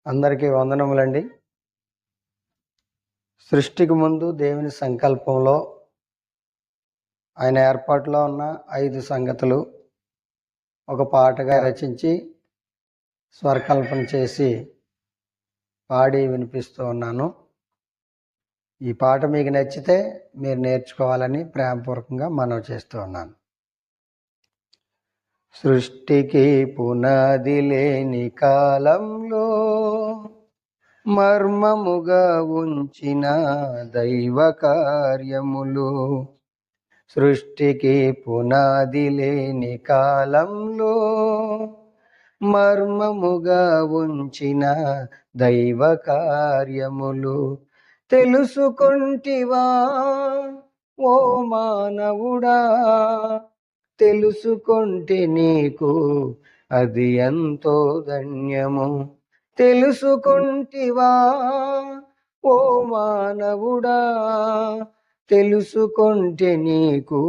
అందరికీ వందనములండి. సృష్టికి ముందు దేవుని సంకల్పంలో ఆయన ఏర్పాటులో ఉన్న 5 సంగతులు ఒక పాటగా రచించి స్వరకల్పన చేసి పాడి వినిపిస్తూ ఉన్నాను. ఈ పాట మీకు నచ్చితే మీరు నేర్చుకోవాలని ప్రేమపూర్వకంగా మనవి చేస్తూ ఉన్నాను. సృష్టికి పునాది లేని కాలంలో మర్మముగా ఉంచిన దైవ కార్యములు. సృష్టికి పునాది లేని కాలంలో మర్మముగా ఉంచిన దైవ కార్యములు తెలుసుకొంటివా ఓ మానవుడా? తెలుసుకొంటే నీకు అది ఎంతో ధన్యము. తెలుసుకొంటివా ఓ మానవుడా? తెలుసుకొంటే నీకు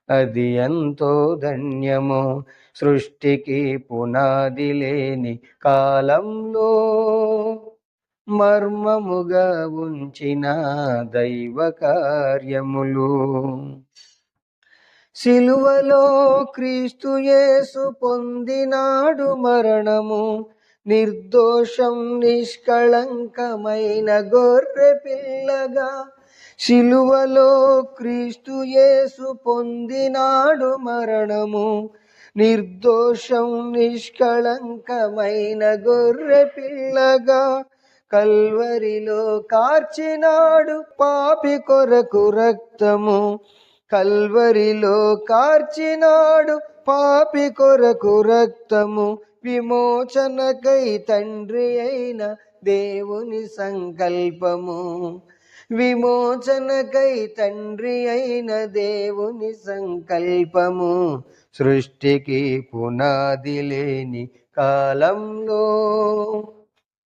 అది ఎంతో ధన్యము. సృష్టికి పునాది లేని కాలంలో మర్మముగా ఉంచిన దైవ కార్యములు. సిలువలో క్రీస్తు యేసు పొందినాడు మరణము. నిర్దోషం నిష్కళంకమైన గొర్రె పిల్లగా సిలువలో క్రీస్తు యేసు పొందినాడు మరణము. నిర్దోషం నిష్కళంకమైన గొర్రె పిల్లగా కల్వరిలో కార్చినాడు పాపి కొరకు రక్తము. కల్వరిలో కార్చినాడు పాపి కొరకు రక్తము. విమోచనకై తండ్రి అయిన దేవుని సంకల్పము. విమోచనకై తండ్రి అయిన దేవుని సంకల్పము. సృష్టికి పునాది లేని కాలంలో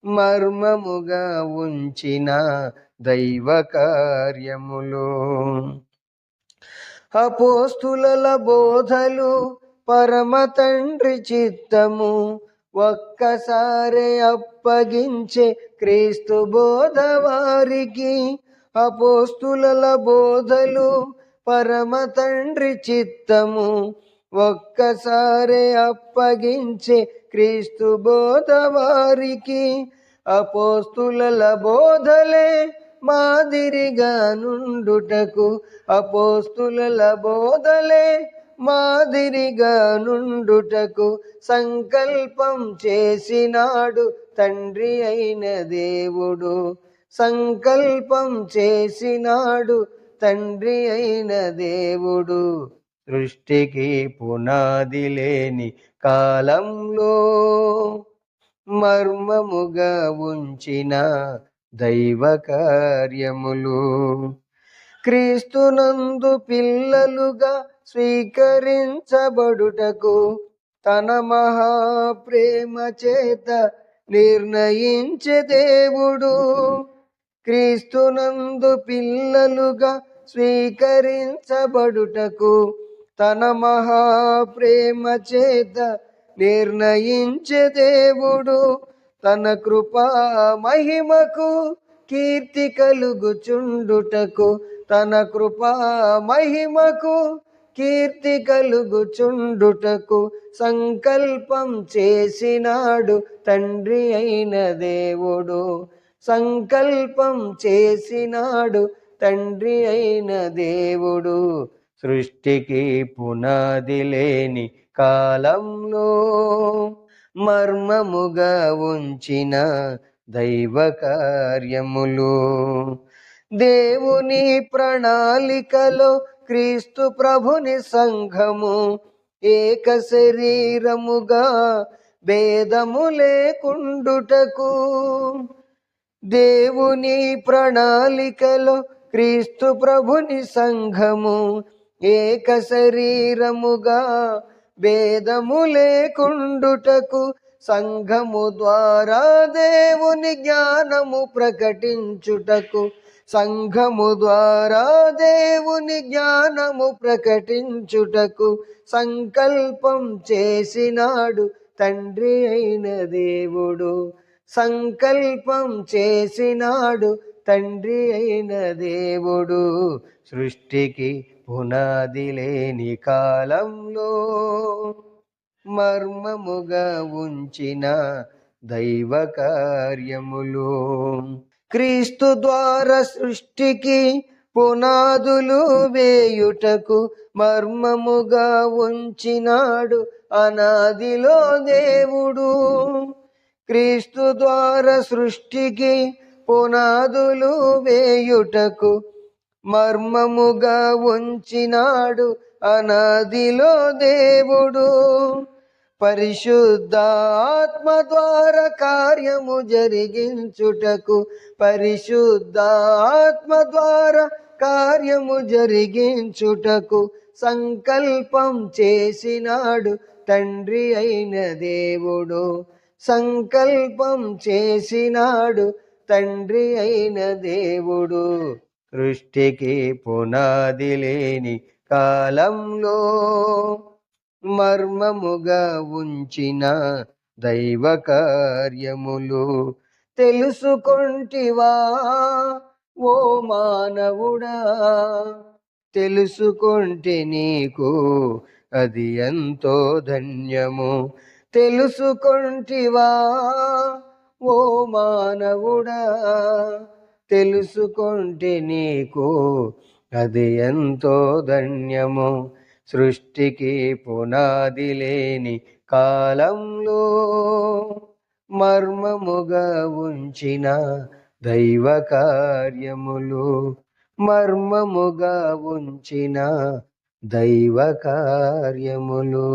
మర్మముగా ఉంచిన దైవ కార్యములు. అపోస్తుల బోధలు పరమ తండ్రి చిత్తము. ఒక్కసారి అప్పగించే క్రీస్తు బోధ వారికి. అపోస్తుల బోధలు పరమ తండ్రి చిత్తము. ఒక్కసారి అప్పగించే క్రీస్తు బోధ వారికి. అపోస్తుల బోధలే మాదిరిగా నుండుటకు. అపోస్తుల బోధలే మాదిరిగా నుండుటకు సంకల్పం చేసినాడు తండ్రి అయిన దేవుడు. సంకల్పం చేసినాడు తండ్రి అయిన దేవుడు. సృష్టికి పునాది లేని కాలంలో మర్మముగా ఉంచిన దైవ కార్యములు. క్రీస్తునందు పిల్లలుగా స్వీకరించబడుటకు తన మహాప్రేమ చేత నిర్ణయించే దేవుడు. క్రీస్తునందు పిల్లలుగా స్వీకరించబడుటకు తన మహాప్రేమ చేత నిర్ణయించే దేవుడు. తన కృపా మహిమకు కీర్తి కలుగుచుండుటకు. తన కృపా మహిమకు కీర్తి కలుగుచుండుటకు సంకల్పం చేసినాడు తండ్రి అయిన దేవుడు. సంకల్పం చేసినాడు తండ్రి అయిన దేవుడు. సృష్టికి పునాది లేని కాలంలో మర్మముగా ఉంచిన దైవ కార్యములు. దేవుని ప్రణాళికలో క్రీస్తు ప్రభుని సంఘము ఏక శరీరముగా భేదము లేకుండుటకు. దేవుని ప్రణాళికలో క్రీస్తు ప్రభుని సంఘము ఏక శరీరముగా భేదము లేకుండుటకు సంఘము ద్వారా దేవుని జ్ఞానము ప్రకటించుటకు. సంఘము ద్వారా దేవుని జ్ఞానము ప్రకటించుటకు సంకల్పం చేసినాడు తండ్రి అయిన దేవుడు. సంకల్పం చేసినాడు తండ్రి అయిన దేవుడు. సృష్టికి పునాది లేని కాలంలో మర్మముగా ఉంచిన దైవ కార్యములు. క్రీస్తు ద్వారా సృష్టికి పునాదులు వేయుటకు మర్మముగా ఉంచినాడు అనాదిలో దేవుడు. క్రీస్తు ద్వారా సృష్టికి పునాదులు వేయుటకు మర్మముగా ఉంచినాడు అనాదిలో దేవుడు. పరిశుద్ధాత్మ ద్వారా కార్యము జరిగించుటకు, పరిశుద్ధాత్మ ద్వారా కార్యము జరిగించుటకు సంకల్పం చేసినాడు తండ్రి అయిన దేవుడు. సంకల్పం చేసినాడు తండ్రి అయిన దేవుడు. సృష్టికి పునాది లేని కాలంలో మర్మముగా ఉంచిన దైవ కార్యములు. తెలుసుకొంటివా ఓ మానవుడా, తెలుసుకొంటే నీకు అది ఎంతో ధన్యము. తెలుసుకొంటివా ఓ మానవుడా, తెలుసుకొంటే నీకు అది ఎంతో ధన్యము. సృష్టికి పునాది లేని కాలంలో మర్మముగా ఉంచిన దైవ కార్యములు, మర్మముగా ఉంచిన దైవ కార్యములు.